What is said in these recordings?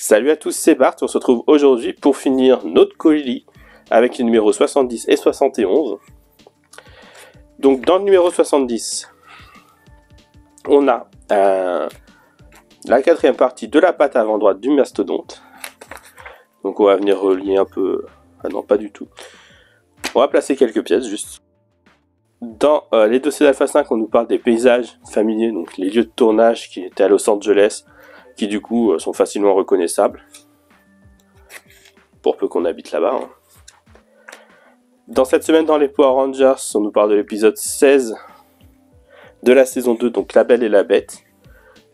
Salut à tous, c'est Bart, on se retrouve aujourd'hui pour finir notre colis avec les numéros 70 et 71. Donc dans le numéro 70, on a la quatrième partie de la patte avant droite du mastodonte. Donc on va venir relier un peu... Ah non, pas du tout. On va placer quelques pièces juste. Dans les dossiers d'Alpha 5, on nous parle des paysages familiers, donc les lieux de tournage qui étaient à Los Angeles, qui du coup sont facilement reconnaissables, pour peu qu'on habite là-bas. Hein. Dans cette semaine dans les Power Rangers, on nous parle de l'épisode 16 de la saison 2, donc La Belle et la Bête,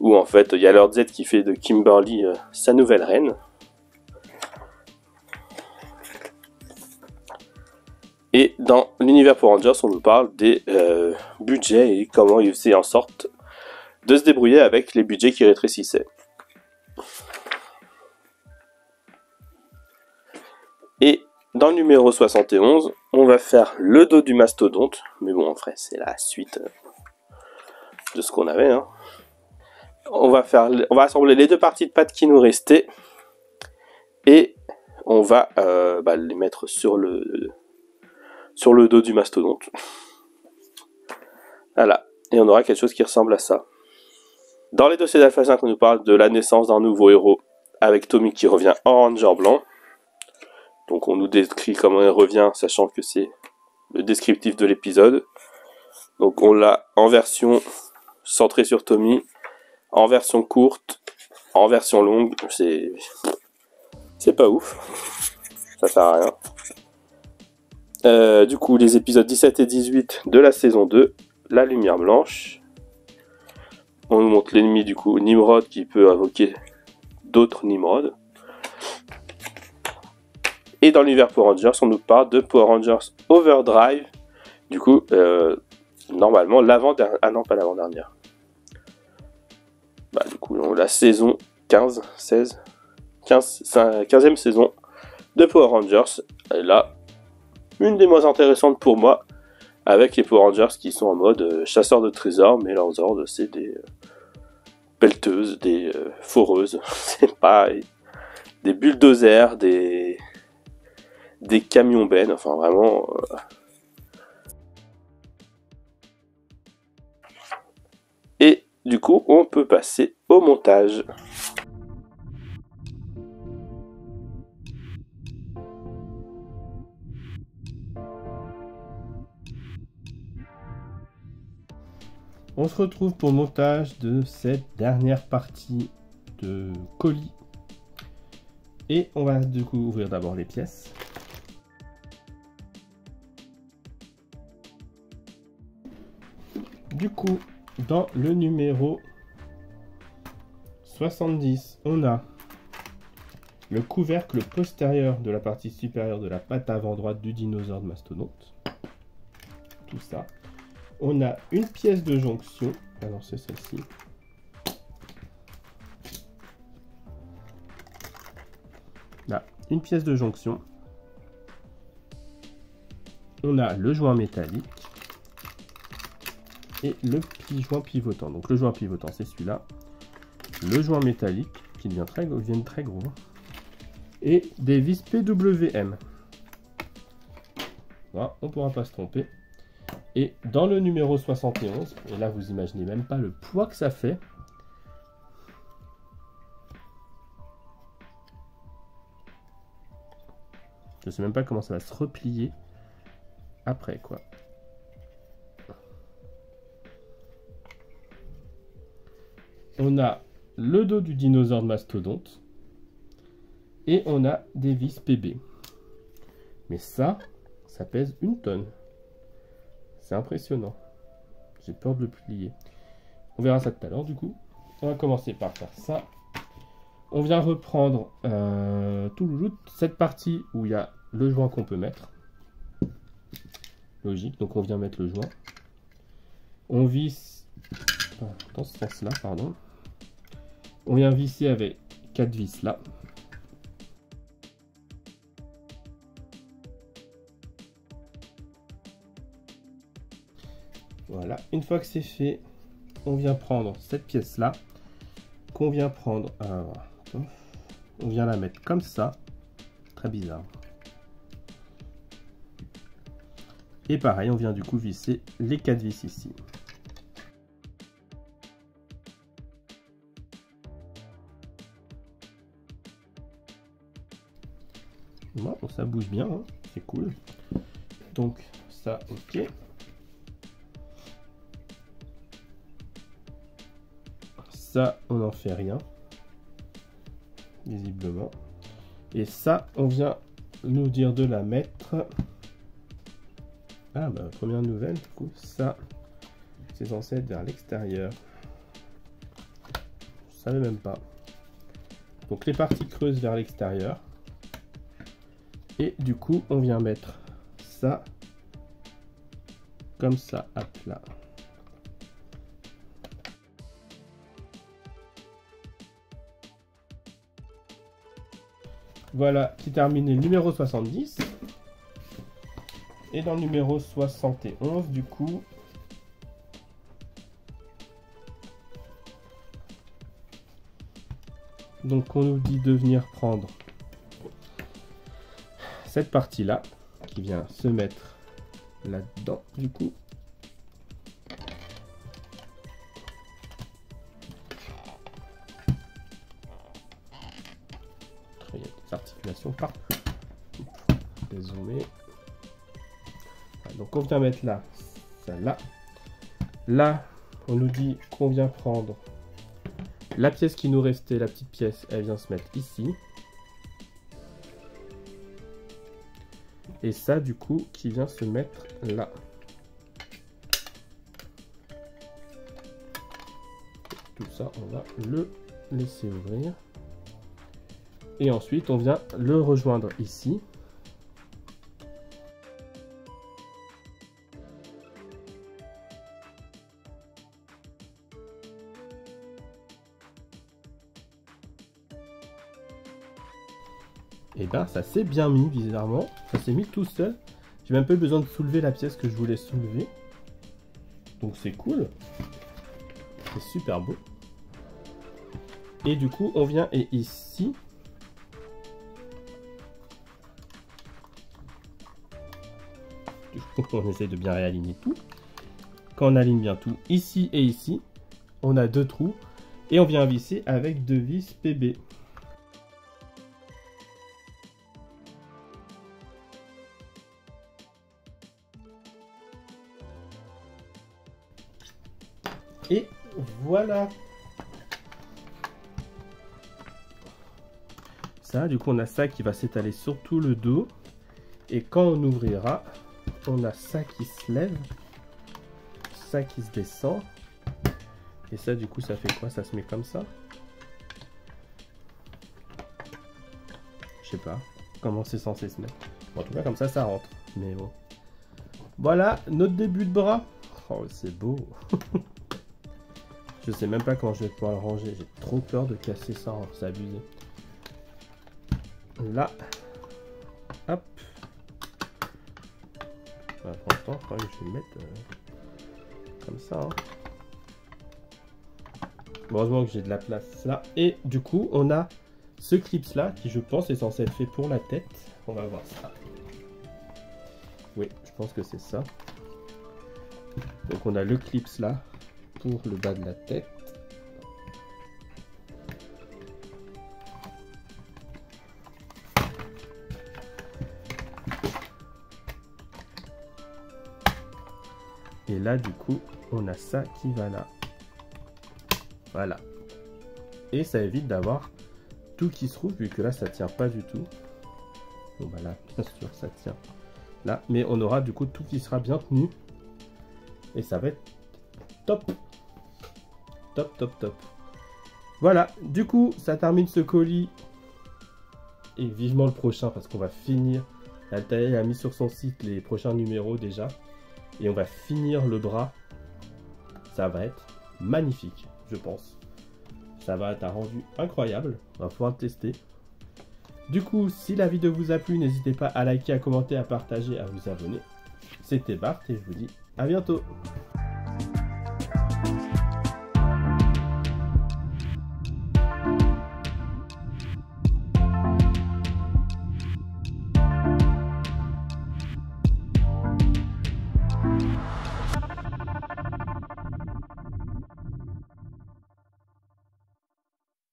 où en fait il y a Lord Z qui fait de Kimberly sa nouvelle reine. Et dans l'univers Power Rangers, on nous parle des budgets et comment ils faisaient en sorte de se débrouiller avec les budgets qui rétrécissaient. Et dans le numéro 71, on va faire le dos du mastodonte. Mais bon, en vrai, c'est la suite de ce qu'on avait. Hein. On va assembler les deux parties de pattes qui nous restaient. Et on va les mettre sur le dos du mastodonte. Voilà. Et on aura quelque chose qui ressemble à ça. Dans les dossiers d'Alpha 5, on nous parle de la naissance d'un nouveau héros avec Tommy qui revient en Ranger blanc. Donc on nous décrit comment il revient, sachant que c'est le descriptif de l'épisode. Donc on l'a en version centrée sur Tommy, en version courte, en version longue. C'est pas ouf. Ça sert à rien. Du coup, les épisodes 17 et 18 de la saison 2, la lumière blanche. On nous montre l'ennemi du coup, Nimrod, qui peut invoquer d'autres Nimrod. Et dans l'univers Power Rangers, on nous parle de Power Rangers Overdrive. Du coup, normalement, l'avant-dernière... Ah non, pas l'avant-dernière. Du coup, la saison 15, 16... 15e saison de Power Rangers. Et là, une des moins intéressantes pour moi, avec les Power Rangers qui sont en mode chasseurs de trésors, mais leurs ordres, c'est des pelleteuses, des foreuses. C'est pas des bulldozers, des camions bennes, enfin vraiment... Et du coup, on peut passer au montage. On se retrouve pour le montage de cette dernière partie de colis. Et on va du coup ouvrir d'abord les pièces. Du coup, dans le numéro 70, on a le couvercle postérieur de la partie supérieure de la patte avant droite du dinosaure de mastodonte. Tout ça. On a une pièce de jonction. Alors c'est celle-ci. Là, une pièce de jonction. On a le joint métallique. Et le joint pivotant. Donc le joint pivotant, c'est celui-là. Le joint métallique, qui devient très gros. Et des vis PWM. Voilà, on ne pourra pas se tromper. Et dans le numéro 71, et là vous imaginez même pas le poids que ça fait. Je sais même pas comment ça va se replier après quoi. On a le dos du dinosaure de mastodonte et on a des vis PB. Mais ça pèse 1 tonne. C'est impressionnant. J'ai peur de le plier. On verra ça tout à l'heure du coup. On va commencer par faire ça. On vient reprendre cette partie où il y a le joint qu'on peut mettre. Logique, donc on vient mettre le joint. On visse dans ce sens-là, pardon. On vient visser avec 4 vis là. Voilà, une fois que c'est fait, on vient prendre cette pièce là, qu'on vient prendre on vient la mettre comme ça. Très bizarre. Et pareil, on vient du coup visser les 4 vis ici. Bon, ça bouge bien, hein, c'est cool. Donc ça, ok. Ça, on n'en fait rien, visiblement. Et ça, on vient nous dire de la mettre. Ah bah, première nouvelle, du coup, ça, c'est censé être vers l'extérieur. Je savais même pas. Donc les parties creuses vers l'extérieur. Et du coup, on vient mettre ça comme ça à plat. Voilà qui termine le numéro 70. Et dans le numéro 71, du coup, donc on nous dit de venir prendre cette partie-là, qui vient se mettre là-dedans, du coup. Il y a des articulations partout. Dézoomer. Donc on vient mettre là, celle-là. Là, on nous dit qu'on vient prendre la pièce qui nous restait, la petite pièce, elle vient se mettre ici. Et ça, du coup, qui vient se mettre là. Tout ça, on va le laisser ouvrir. Et ensuite, on vient le rejoindre ici. Et ben ça s'est bien mis bizarrement, ça s'est mis tout seul. J'ai même pas eu besoin de soulever la pièce que je voulais soulever. Donc c'est cool. C'est super beau. Et du coup on vient et ici. Du coup on essaie de bien réaligner tout. Quand on aligne bien tout, ici et ici, on a 2 trous. Et on vient visser avec 2 vis PB. Et voilà. Ça, du coup, on a ça qui va s'étaler sur tout le dos. Et quand on ouvrira, on a ça qui se lève. Ça qui se descend. Et ça, du coup, ça fait quoi? Ça se met comme ça? Je sais pas comment c'est censé se mettre. Bon, en tout cas, comme ça, ça rentre. Mais bon. Voilà, notre début de bras. Oh, c'est beau. Je sais même pas comment je vais pouvoir le ranger. J'ai trop peur de casser ça. Hein. C'est abusé. Là. Hop. Pour l'instant, je crois que je vais le mettre comme ça. Hein. Heureusement que j'ai de la place là. Et du coup, on a ce clips là qui, je pense, est censé être fait pour la tête. On va voir ça. Oui, je pense que c'est ça. Donc, on a le clips là pour le bas de la tête. Et là, du coup, on a ça qui va là. Voilà. Et ça évite d'avoir tout qui se trouve, vu que là, ça tient pas du tout. Bon, bah là, bien sûr, ça tient là. Mais on aura du coup tout qui sera bien tenu. Et ça va être top. Top, top, top. Voilà. Du coup, ça termine ce colis. Et vivement le prochain, parce qu'on va finir. Altaïr a mis sur son site les prochains numéros déjà. Et on va finir le bras. Ça va être magnifique, je pense. Ça va être un rendu incroyable. On va pouvoir le tester. Du coup, si la vidéo vous a plu, n'hésitez pas à liker, à commenter, à partager, à vous abonner. C'était Bart et je vous dis à bientôt.